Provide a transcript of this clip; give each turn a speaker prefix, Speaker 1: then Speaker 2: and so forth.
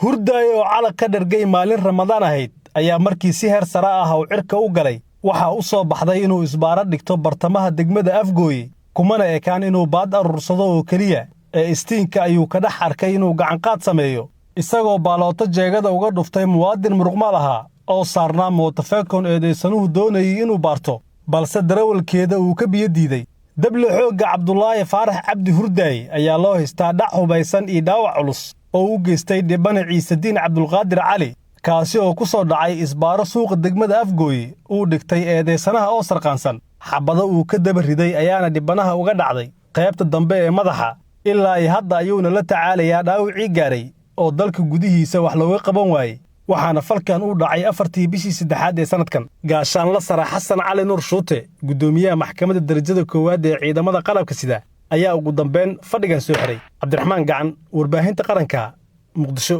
Speaker 1: hurday oo calag ka dhargay maalin Ramadaan ahayd ayaa markii si heer sare ah uu cirka u galay waxa uu soo baxday inuu isbaara dhigto bartamaha degmada Afgooye kumana ekaan inuu baad aruursado oo kaliya ee istiinka ayuu ka dhex arkay inuu gacan qaad sameeyo isagoo baalooto jeegada uga dhuftay muwaadin muruqmaal ahaa oo saarnaa mootafeekon eedeysanuhu doonayay inuu baarto balse darawalkeeda uu ka biyo diiday dable xoogga Cabdullaahi Faarax Cabdi Hurday ayaa loo haystaa dhac hubaysan iyo dhaawac culus oo u geystay dhibana Ciisadiin Cabdulqaadir Cali kaasi oo ku soo dhacay isbaaro suuqa degmada Afgooye uu dhigtay eedeysanaha oo sarqaansan xabado uu ka daba riday ayaana dhibanaha uga dhacday qaybta dambe ee madaxa ilaa ay hadda ayuuna la tacaalayaa dhaawacii gaaray oo dalka gudihiisa wax looga qaban waayay waxaana falkan uu dhacay 4tii bishii 3aad ee sanadkan gaashaan la sara Xasan Cali Nuur Shuute gudoomiyaha maxkamadda darajada koowaad ee ciidamada qalabka sida ayaa ugu dambeyn fadhigan soo xiray Cabdiraxmaan Gacan warbaahinta qaranka Muqdisho